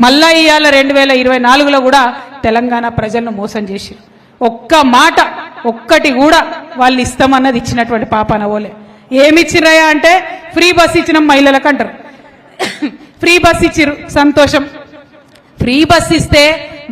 మళ్ళా ఇవాళ 2024లో కూడా తెలంగాణ ప్రజలను మోసం చేసి ఒక్క మాట ఒక్కటి కూడా వాళ్ళు ఇస్తామన్నది ఇచ్చినటువంటి పాపాన ఓలే. ఏమిచ్చిరయా అంటే ఫ్రీ బస్ ఇచ్చిన మహిళలకు అంటారు. ఫ్రీ బస్ ఇచ్చిరు, సంతోషం. ఫ్రీ బస్ ఇస్తే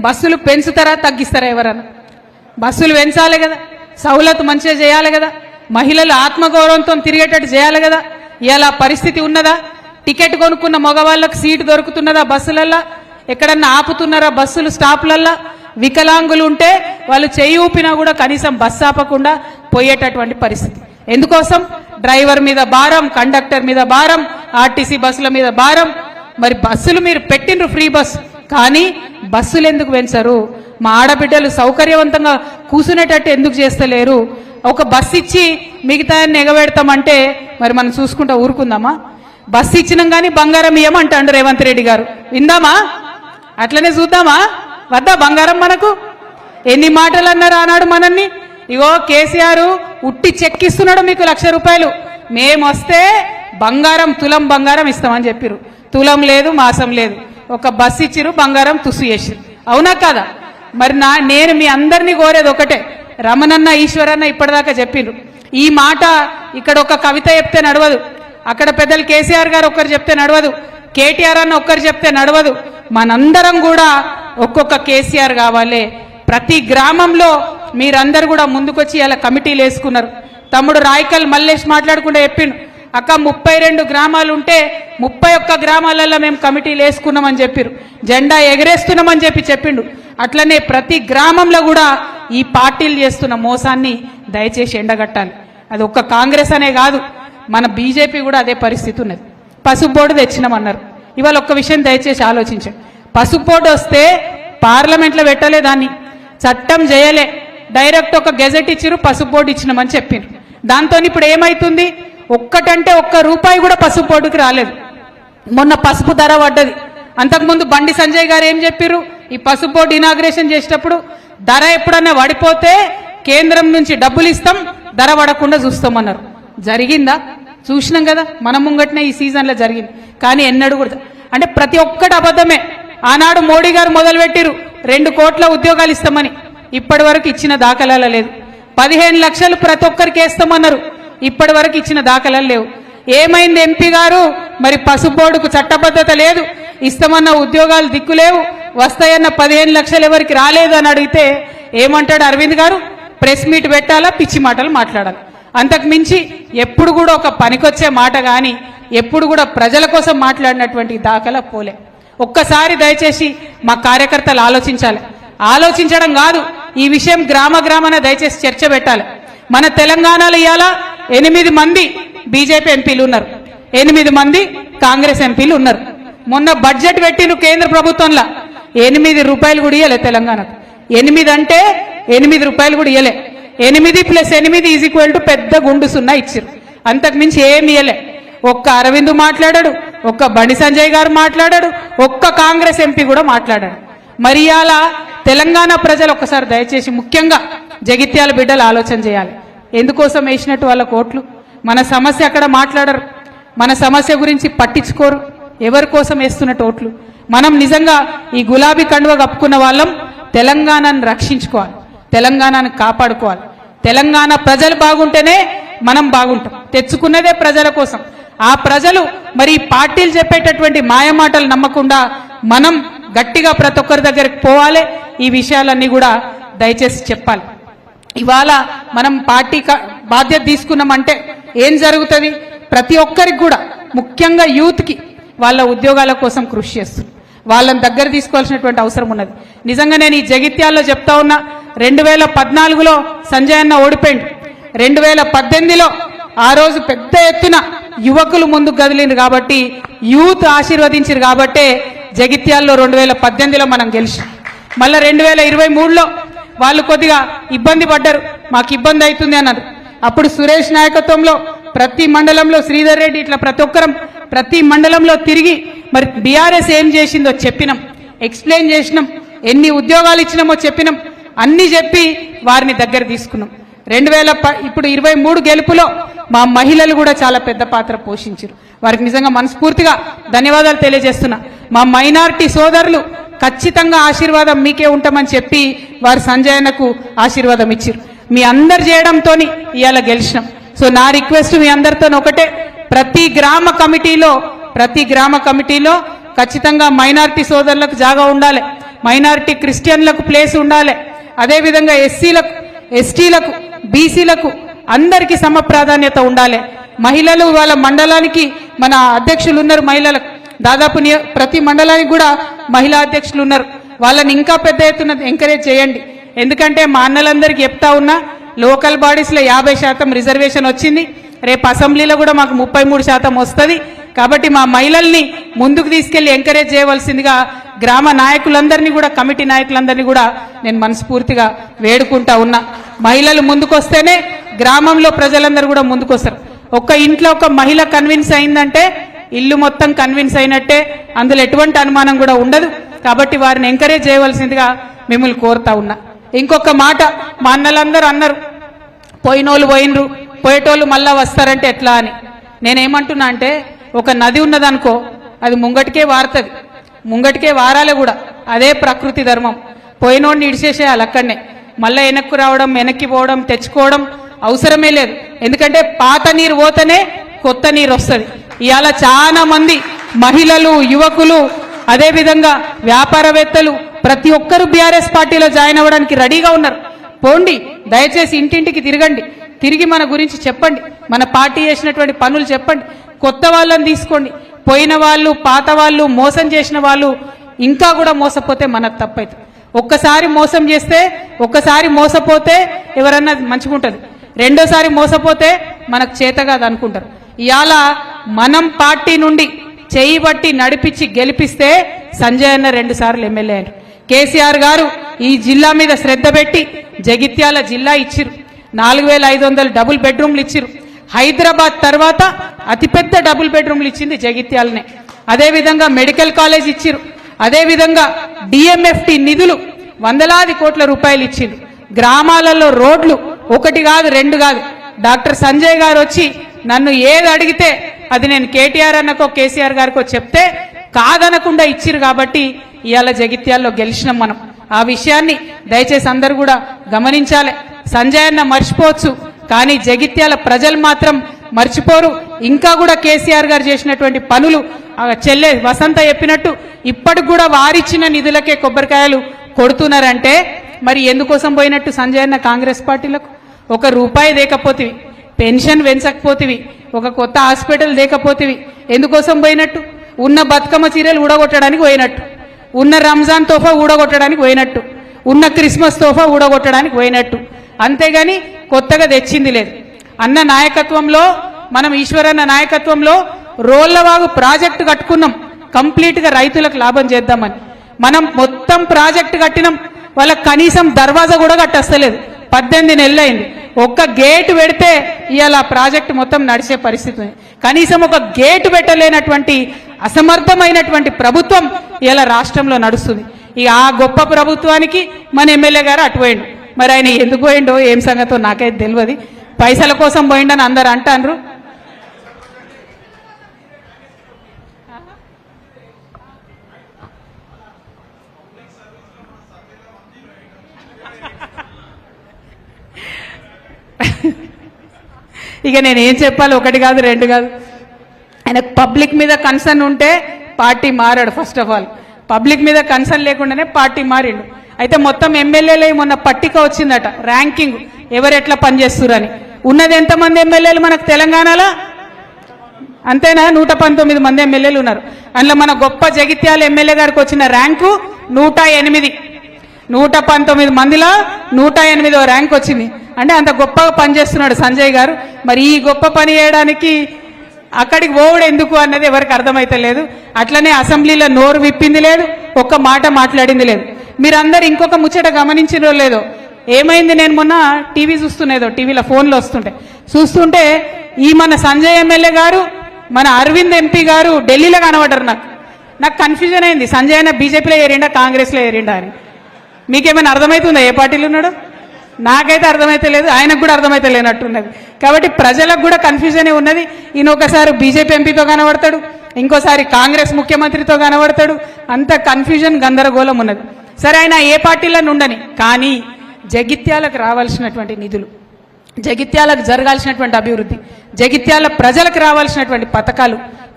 బస్సులు పెంచుతారా తగ్గిస్తారా? ఎవరన్నా బస్సులు పెంచాలి కదా, సౌలత్ మంచిగా చేయాలి కదా, మహిళలు ఆత్మగౌరవంతో తిరిగేటట్టు చేయాలి కదా. ఇలా పరిస్థితి ఉన్నదా? టికెట్ కొనుక్కున్న మగవాళ్ళకు సీటు దొరుకుతున్నదా? బస్సులల్లా ఎక్కడన్నా ఆపుతున్నారా? బస్సులు స్టాప్లల్లా వికలాంగులు ఉంటే వాళ్ళు చెయ్యి ఊపినా కూడా కనీసం బస్సు ఆపకుండా పోయేటటువంటి పరిస్థితి. ఎందుకోసం? డ్రైవర్ మీద భారం, కండక్టర్ మీద భారం, ఆర్టీసీ బస్సుల మీద భారం. మరి బస్సులు మీరు పెట్టినరు ఫ్రీ బస్సు, కానీ బస్సులు ఎందుకు పెంచరు? మా ఆడబిడ్డలు సౌకర్యవంతంగా కూర్చునేటట్టు ఎందుకు చేస్తలేరు? ఒక బస్సు ఇచ్చి మిగతా ఎగబెడతామంటే మరి మనం చూసుకుంటా ఊరుకుందామా? బస్సు ఇచ్చినాం కానీ బంగారం ఇయ్యమంటాడు రేవంత్ రెడ్డి గారు. విందామా? అట్లనే చూద్దామా? వద్దా బంగారం మనకు? ఎన్ని మాటలు అన్నారు ఆనాడు మనల్ని. ఇగో కేసీఆర్ ఉట్టి చెక్కిస్తున్నాడు మీకు 1,00,000 రూపాయలు, మేము వస్తే బంగారం తులం బంగారం ఇస్తామని చెప్పిరు. తులం లేదు, మాసం లేదు, ఒక బస్సు ఇచ్చిరు, బంగారం తుసు చేసిరు. అవునా కదా? మరి నేను మీ అందరినీ కోరేది ఒకటే. రమణన్న ఈశ్వరన్న ఇప్పటిదాకా చెప్పిండ్రు ఈ మాట. ఇక్కడ ఒక కవిత చెప్తే నడవదు, అక్కడ పెద్దలు కేసీఆర్ గారు ఒక్కరు చెప్తే నడవదు, కేటీఆర్ అన్న ఒక్కరు చెప్తే నడవదు. మనందరం కూడా ఒక్కొక్క కేసీఆర్ కావాలి. ప్రతి గ్రామంలో మీరందరూ కూడా ముందుకొచ్చి ఇలా కమిటీలు వేసుకున్నారు. తమ్ముడు రాయకల్ మల్లేష్ మాట్లాడుకుంటే చెప్పిండు, అక్క 32 గ్రామాలు ఉంటే 31 గ్రామాలలో మేము కమిటీలు వేసుకున్నామని చెప్పారు, జెండా ఎగరేస్తున్నామని చెప్పిండు. అట్లనే ప్రతి గ్రామంలో కూడా ఈ పార్టీలు చేస్తున్న మోసాన్ని దయచేసి ఎండగట్టాలి. అది ఒక్క కాంగ్రెస్ అనే కాదు, మన బీజేపీ కూడా అదే పరిస్థితి ఉన్నది. పసుపు బోర్డు తెచ్చినామన్నారు. ఇవాళ ఒక్క విషయం దయచేసి ఆలోచించండి. పసుపు బోర్డు వస్తే పార్లమెంట్లో పెట్టలే, దాన్ని చట్టం చేయలే, డైరెక్ట్ ఒక గెజెట్ ఇచ్చిరు, పసుపు బోర్డు ఇచ్చినామని చెప్పిండ్రు. దాంతో ఇప్పుడు ఏమైతుంది? ఒక్కటంటే ₹1 కూడా పసుపు బోర్డుకి రాలేదు. మొన్న పసుపు ధర పడ్డది. అంతకుముందు బండి సంజయ్ గారు ఏం చెప్పారు? ఈ పసుపు బోర్డు ఇనాగ్రేషన్ చేసేటప్పుడు ధర ఎప్పుడన్నా పడిపోతే కేంద్రం నుంచి డబ్బులు ఇస్తాం, ధర పడకుండా చూస్తామన్నారు. జరిగిందా? చూసినాం కదా, మన ముంగట్నే ఈ సీజన్లో జరిగింది. కానీ ఎన్నడూ కూడా అంటే ప్రతి ఒక్కటి అబద్ధమే. ఆనాడు మోడీ గారు మొదలుపెట్టిరు 2 కోట్ల ఉద్యోగాలు ఇస్తామని, ఇప్పటి వరకు ఇచ్చిన దాఖలాలు లేదు. 15 లక్షలు ప్రతి ఒక్కరికి వేస్తామన్నారు, ఇప్పటి వరకు ఇచ్చిన దాఖలాలు లేవు. ఏమైంది ఎంపీ గారు? మరి పసుపు బోర్డుకు చట్టబద్ధత లేదు, ఇస్తామన్న ఉద్యోగాలు దిక్కులేవు, వస్తాయన్న 15 లక్షలు ఎవరికి రాలేదు అని అడిగితే ఏమంటాడు అరవింద్ గారు? ప్రెస్ మీట్ పెట్టాలా, పిచ్చి మాటలు మాట్లాడాలి. అంతకు మించి ఎప్పుడు కూడా ఒక పనికొచ్చే మాట కానీ ఎప్పుడు కూడా ప్రజల కోసం మాట్లాడినటువంటి దాఖలా పోలే. ఒక్కసారి దయచేసి మా కార్యకర్తలు ఆలోచించాలి. ఆలోచించడం కాదు, ఈ విషయం గ్రామాన దయచేసి చర్చ పెట్టాలి. మన తెలంగాణలో ఇవాళ 8 మంది బీజేపీ ఎంపీలు ఉన్నారు, 8 మంది కాంగ్రెస్ ఎంపీలు ఉన్నారు. మొన్న బడ్జెట్ పెట్టిన కేంద్ర ప్రభుత్వంలో ₹8 కూడా ఇవ్వలే తెలంగాణకు. 8 అంటే ₹8 కూడా ఇవ్వలే. 8 + 8 పెద్ద గుండు 0 ఇచ్చారు. అంతకు మించి ఏమి ఇవ్వలే. ఒక్క అరవింద్ మాట్లాడాడు, ఒక్క బండి సంజయ్ గారు మాట్లాడాడు, ఒక్క కాంగ్రెస్ ఎంపీ కూడా మాట్లాడాడు. మరి ఇవాళ తెలంగాణ ప్రజలు ఒక్కసారి దయచేసి ముఖ్యంగా జగిత్యాల బిడ్డలు ఆలోచన చేయాలి. ఎందుకోసం వేసినట్టు వాళ్ళ ఓట్లు? మన సమస్య అక్కడ మాట్లాడరు, మన సమస్య గురించి పట్టించుకోరు. ఎవరి కోసం వేస్తున్నట్టు ఓట్లు? మనం నిజంగా ఈ గులాబీ కండువ కప్పుకున్న వాళ్ళం తెలంగాణను రక్షించుకోవాలి, తెలంగాణను కాపాడుకోవాలి. తెలంగాణ ప్రజలు బాగుంటేనే మనం బాగుంటాం. తెచ్చుకున్నదే ప్రజల కోసం. ఆ ప్రజలు మరి పార్టీలు చెప్పేటటువంటి మాయమాటలు నమ్మకుండా మనం గట్టిగా ప్రతి ఒక్కరి దగ్గరికి పోవాలి. ఈ విషయాలన్నీ కూడా దయచేసి చెప్పాలి. ఇవాళ మనం పార్టీ బాధ్యత తీసుకున్నామంటే ఏం జరుగుతుంది? ప్రతి ఒక్కరికి కూడా ముఖ్యంగా యూత్కి వాళ్ళ ఉద్యోగాల కోసం కృషి చేస్తుంది. వాళ్ళని దగ్గర తీసుకోవాల్సినటువంటి అవసరం ఉన్నది. నిజంగా నేను ఈ జగిత్యాల్లో చెప్తా ఉన్నా, 2014లో సంజయ్ అన్న ఓడిపోయింది, 2018లో ఆ రోజు పెద్ద ఎత్తున యువకులు ముందుకు కదిలింది కాబట్టి, యూత్ ఆశీర్వదించారు కాబట్టే జగిత్యాల్లో 2018లో మనం గెలిచాం. మళ్ళీ 2023లో వాళ్ళు కొద్దిగా ఇబ్బంది పడ్డారు, మాకు ఇబ్బంది అవుతుంది అన్నారు. అప్పుడు సురేష్ నాయకత్వంలో ప్రతి మండలంలో శ్రీధర్ రెడ్డి ఇట్లా ప్రతి ఒక్కరం ప్రతి మండలంలో తిరిగి మరి బీఆర్ఎస్ ఏం చేసిందో చెప్పినాం, ఎక్స్ప్లెయిన్ చేసినాం, ఎన్ని ఉద్యోగాలు ఇచ్చినామో చెప్పినాం, అన్ని చెప్పి వారిని దగ్గర తీసుకున్నాం. 2023 గెలుపులో మా మహిళలు కూడా చాలా పెద్ద పాత్ర పోషించారు. వారికి నిజంగా మనస్ఫూర్తిగా ధన్యవాదాలు తెలియజేస్తున్నా. మా మైనారిటీ సోదరులు ఖచ్చితంగా ఆశీర్వాదం మీకే ఉంటామని చెప్పి వారు సంజయ్ అన్నకు ఆశీర్వాదం ఇచ్చారు. మీ అందరు చేయడంతో ఇవాళ గెలిచినాం. సో నా రిక్వెస్ట్ మీ అందరితో ఒకటే, ప్రతి గ్రామ కమిటీలో ఖచ్చితంగా మైనారిటీ సోదరులకు జాగా ఉండాలి, మైనారిటీ క్రిస్టియన్లకు ప్లేస్ ఉండాలి, అదేవిధంగా ఎస్సీలకు, ఎస్టీలకు, బీసీలకు అందరికీ సమ ప్రాధాన్యత ఉండాలి. మహిళలు వాళ్ళ మండలానికి మన అధ్యక్షులు ఉన్నారు, మహిళలకు దాదాపు ప్రతి మండలానికి కూడా మహిళా అధ్యక్షులు ఉన్నారు. వాళ్ళని ఇంకా పెద్ద ఎత్తున ఎంకరేజ్ చేయండి. ఎందుకంటే మా అన్నలందరికీ చెప్తా ఉన్నా, లోకల్ బాడీస్లో 50% రిజర్వేషన్ వచ్చింది, రేపు అసెంబ్లీలో కూడా మాకు 33% వస్తుంది. కాబట్టి మా మహిళల్ని ముందుకు తీసుకెళ్లి ఎంకరేజ్ చేయవలసిందిగా గ్రామ నాయకులందరినీ కూడా, కమిటీ నాయకులందరినీ కూడా నేను మనస్ఫూర్తిగా వేడుకుంటా ఉన్నా. మహిళలు ముందుకొస్తేనే గ్రామంలో ప్రజలందరూ కూడా ముందుకొస్తారు. ఒక్క ఇంట్లో ఒక మహిళ కన్విన్స్ అయిందంటే ఇల్లు మొత్తం కన్విన్స్ అయినట్టే, అందులో ఎటువంటి అనుమానం కూడా ఉండదు. కాబట్టి వారిని ఎంకరేజ్ చేయవలసిందిగా మిమ్మల్ని కోరుతా ఉన్నా. ఇంకొక మాట, మా అన్నలందరూ అన్నారు పోయినోళ్ళు పోయినరు, పోయేటోళ్ళు మళ్ళా వస్తారంటే ఎట్లా అని. నేనేమంటున్నా అంటే, ఒక నది ఉన్నదనుకో, అది ముంగటికే వారుతుంది, ముంగటికే వారాలే కూడా, అదే ప్రకృతి ధర్మం. పోయినోడిని ఇడిచేసేయాలి అక్కడనే, మళ్ళీ వెనక్కు రావడం, వెనక్కి పోవడం, తెచ్చుకోవడం అవసరమే లేదు. ఎందుకంటే పాత నీరు పోతేనే కొత్త నీరు వస్తుంది. ఇవాళ చాలా మంది మహిళలు, యువకులు, అదేవిధంగా వ్యాపారవేత్తలు ప్రతి ఒక్కరు బీఆర్ఎస్ పార్టీలో జాయిన్ అవ్వడానికి రెడీగా ఉన్నారు. పోండి, దయచేసి ఇంటింటికి తిరగండి, తిరిగి మన గురించి చెప్పండి, మన పార్టీ చేసినటువంటి పనులు చెప్పండి, కొత్త వాళ్ళని తీసుకోండి. పోయిన వాళ్ళు, పాత వాళ్ళు, మోసం చేసిన వాళ్ళు ఇంకా కూడా మోసపోతే మనకు తప్పైతుంది. ఒక్కసారి మోసం చేస్తే, ఒక్కసారి మోసపోతే ఎవరన్నా మంచిగా ఉంటుంది, రెండోసారి మోసపోతే మనకు చేత కాదు అనుకుంటారు. ఇవాళ మనం పార్టీ నుండి చేయి బట్టి నడిపించి గెలిపిస్తే సంజయ్ అన్న 2 సార్లు ఎమ్మెల్యే అయ్యారు. కేసీఆర్ గారు ఈ జిల్లా మీద శ్రద్ధ పెట్టి జగిత్యాల జిల్లా ఇచ్చిరు, 4500 డబుల్ బెడ్రూమ్లు ఇచ్చిరు. హైదరాబాద్ తర్వాత అతిపెద్ద డబుల్ బెడ్రూమ్లు ఇచ్చింది జగిత్యాలనే. అదేవిధంగా మెడికల్ కాలేజ్ ఇచ్చిరు, అదేవిధంగా డిఎంఎఫ్టి నిధులు వందలాది కోట్ల రూపాయలు ఇచ్చింది. గ్రామాలలో రోడ్లు 1 కాదు 2 కాదు. డాక్టర్ సంజయ్ గారు వచ్చి నన్ను ఏది అడిగితే అది నేను కేటీఆర్ అన్నకో కేసీఆర్ గారికో చెప్తే కాదనకుండా ఇచ్చిరు. కాబట్టి ఇవాళ జగిత్యాల్లో గెలిచినాం మనం. ఆ విషయాన్ని దయచేసి అందరూ కూడా గమనించాలి. సంజయ్ అన్న మర్చిపోవచ్చు, కానీ జగిత్యాల ప్రజలు మాత్రం మర్చిపోరు. ఇంకా కూడా కేసీఆర్ గారు చేసినటువంటి పనులు చెల్లె వసంత చెప్పినట్టు ఇప్పటికి కూడా వారిచ్చిన నిధులకే కొబ్బరికాయలు కొడుతున్నారంటే మరి ఎందుకోసం పోయినట్టు సంజయ్ అన్న కాంగ్రెస్ పార్టీలకు? 1 రూపాయి దేకపోతివి, పెన్షన్ పెంచకపోతివి, ఒక కొత్త హాస్పిటల్ దేకపోతివి, ఎందుకోసం పోయినట్టు? ఉన్న బతుకమ్మ చీరలు ఊడగొట్టడానికి పోయినట్టు, ఉన్న రంజాన్ తోఫా ఊడగొట్టడానికి పోయినట్టు, ఉన్న క్రిస్మస్ తోఫా ఊడగొట్టడానికి పోయినట్టు. అంతేగాని కొత్తగా తెచ్చింది లేదు. అన్న నాయకత్వంలో, మనం ఈశ్వరన్న నాయకత్వంలో రోళ్లవాగు ప్రాజెక్టు కట్టుకున్నాం, కంప్లీట్గా రైతులకు లాభం చేద్దామని. మనం మొత్తం ప్రాజెక్టు కట్టినాం, వాళ్ళకి కనీసం దర్వాజా కూడా కట్టస్తలేదు. 18 నెలలు అయింది. ఒక్క గేటు పెడితే ఇవాళ ప్రాజెక్టు మొత్తం నడిచే పరిస్థితి ఉంది. కనీసం ఒక గేటు పెట్టలేనటువంటి అసమర్థమైనటువంటి ప్రభుత్వం ఇవాళ రాష్ట్రంలో నడుస్తుంది. ఇక ఆ గొప్ప ప్రభుత్వానికి మన ఎమ్మెల్యే గారు అటు పోయిండు. మరి ఆయన ఎందుకు పోయిండో ఏం సంగతో నాకైతే తెలియదు. పైసల కోసం పోయిండని అందరు అంటారు. ఇక నేను ఏం చెప్పాలి, 1 కాదు 2 కాదు. ఆయనకు పబ్లిక్ మీద కన్సర్న్ ఉంటే పార్టీ మారాడు. ఫస్ట్ ఆఫ్ ఆల్ పబ్లిక్ మీద కన్సర్న్ లేకుండానే పార్టీ మారిండు. అయితే మొత్తం ఎమ్మెల్యేలు మొన్న పట్టిక వచ్చిందట, ర్యాంకింగ్ ఎవరు ఎట్లా పనిచేస్తురని. ఉన్నది ఎంతమంది ఎమ్మెల్యేలు మనకు తెలంగాణలో? అంతేనా? 119 మంది ఎమ్మెల్యేలు ఉన్నారు. అందులో మన గొప్ప జగిత్యాల ఎమ్మెల్యే గారికి వచ్చిన ర్యాంకు 108. 119 మందిలో 108వ ర్యాంక్ వచ్చింది. అంటే అంత గొప్పగా పనిచేస్తున్నాడు సంజయ్ గారు. మరి ఈ గొప్ప పని చేయడానికి అక్కడికి పోవడం ఎందుకు అన్నది ఎవరికి అర్థమైతే లేదు. అట్లనే అసెంబ్లీలో నోరు విప్పింది లేదు, ఒక్క మాట మాట్లాడింది లేదు. మీరందరూ ఇంకొక ముచ్చట గమనించినో లేదో, ఏమైంది? నేను మొన్న టీవీ చూస్తున్నదో, టీవీలో ఫోన్లో చూస్తుంటే ఈ మన సంజయ్ ఎమ్మెల్యే గారు, మన అరవింద్ ఎంపీ గారు ఢిల్లీలో కనబడ్డారు. నాకు కన్ఫ్యూజన్ అయింది, సంజయ్ అన్న బీజేపీలో ఏరిండా కాంగ్రెస్లో ఏరిండా అని. మీకేమైనా అర్థమవుతుందా ఏ పార్టీలో ఉన్నాడు? నాకైతే అర్థమైతే లేదు, ఆయనకు కూడా అర్థమైతే లేనట్టున్నది. కాబట్టి ప్రజలకు కూడా కన్ఫ్యూజనే ఉన్నది. ఈయన ఒకసారి బీజేపీ ఎంపీతో కనబడతాడు, ఇంకోసారి కాంగ్రెస్ ముఖ్యమంత్రితో కనబడతాడు. అంత కన్ఫ్యూజన్ గందరగోళం ఉన్నది. సరే ఆయన ఏ పార్టీలను ఉండని, కానీ జగిత్యాలకు రావాల్సినటువంటి నిధులు, జగిత్యాలకు జరగాల్సినటువంటి అభివృద్ధి, జగిత్యాల ప్రజలకు రావాల్సినటువంటి పథకాలు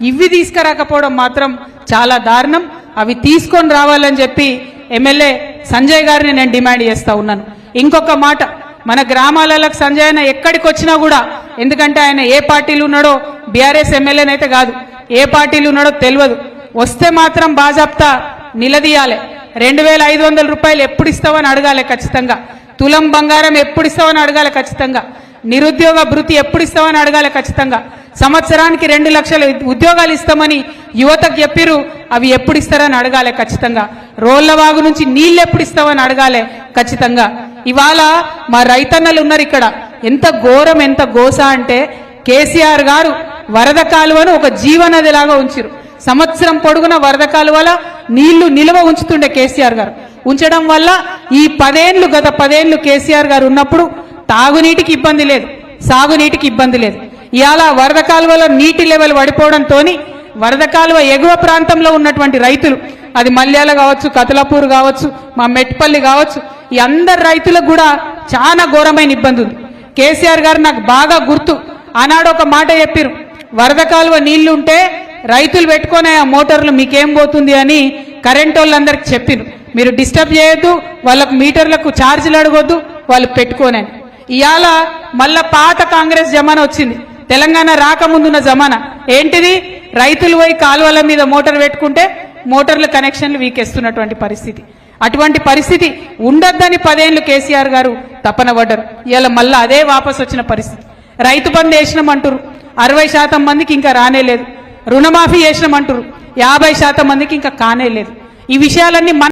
ఇవి తీసుకురాకపోవడం మాత్రం చాలా దారుణం. అవి తీసుకొని రావాలని చెప్పి ఎమ్మెల్యే సంజయ్ గారిని నేను డిమాండ్ చేస్తా ఉన్నాను. ఇంకొక మాట, మన గ్రామాలకు సంజయ్ అన్న ఎక్కడికి వచ్చినా కూడా, ఎందుకంటే ఆయన ఏ పార్టీలు ఉన్నాడో, బీఆర్ఎస్ ఎమ్మెల్యేనైతే కాదు, ఏ పార్టీలు ఉన్నాడో తెలియదు, వస్తే మాత్రం బాజాప్తా నిలదీయాలి. 2500 రూపాయలు ఎప్పుడు ఇస్తావని అడగాలి ఖచ్చితంగా. తులం బంగారం ఎప్పుడు ఇస్తావని అడగాలి ఖచ్చితంగా. నిరుద్యోగ భృతి ఎప్పుడు ఇస్తామని అడగాలి ఖచ్చితంగా. సంవత్సరానికి 2 లక్షల ఉద్యోగాలు ఇస్తామని యువతకు చెప్పిరు, అవి ఎప్పుడు ఇస్తారని అడగాలి ఖచ్చితంగా. రోళ్లవాగు నుంచి నీళ్ళు ఎప్పుడు ఇస్తామని అడగాలి ఖచ్చితంగా. ఇవాళ మా రైతన్నలు ఉన్నారు ఇక్కడ, ఎంత ఘోరం ఎంత గోస అంటే కేసీఆర్ గారు వరద కాలువను ఒక జీవనదిలాగా ఉంచిరు. సంవత్సరం పొడుగున వరద కాలువల నీళ్లు నిల్వ ఉంచుతుండే కేసీఆర్ గారు. ఉంచడం వల్ల ఈ గత 10 ఏళ్లు కేసీఆర్ గారు ఉన్నప్పుడు తాగునీటికి ఇబ్బంది లేదు, సాగునీటికి ఇబ్బంది లేదు. ఇవాళ వరద కాలువలో నీటి లెవెల్ పడిపోవడంతో వరద కాలువ ఎగువ ప్రాంతంలో ఉన్నటువంటి రైతులు, అది మల్యాల కావచ్చు, కతలాపూర్ కావచ్చు, మా మెట్పల్లి కావచ్చు, ఈ అందరు రైతులకు కూడా చాలా ఘోరమైన ఇబ్బంది ఉంది. కేసీఆర్ గారు నాకు బాగా గుర్తు, ఆనాడు ఒక మాట చెప్పిరు, వరద కాలువ నీళ్లు ఉంటే రైతులు పెట్టుకునే ఆ మోటార్లు మీకేం పోతుంది అని కరెంట్ వాళ్ళందరికి చెప్పిరు. మీరు డిస్టర్బ్ చేయొద్దు, వాళ్ళకు మీటర్లకు ఛార్జీలు అడగొద్దు, వాళ్ళు పెట్టుకోనని. ఇవాళ మళ్ళా పాత కాంగ్రెస్ జమానా వచ్చింది, తెలంగాణ రాకముందున్న జమానా. ఏంటిది? రైతులు పోయి కాలువల మీద మోటార్ పెట్టుకుంటే మోటార్ల కనెక్షన్లు వీకేస్తున్నటువంటి పరిస్థితి. అటువంటి పరిస్థితి ఉండొద్దని 10 ఏళ్లు కేసీఆర్ గారు తపన పడ్డారు. ఇవాళ మళ్ళా అదే వాపస్ వచ్చిన పరిస్థితి. రైతు బంధు వేసినామంటారు, 60% మందికి ఇంకా రానేలేదు. రుణమాఫీ చేసినామంటారు, 50% మందికి ఇంకా కానేలేదు. ఈ విషయాలన్నీ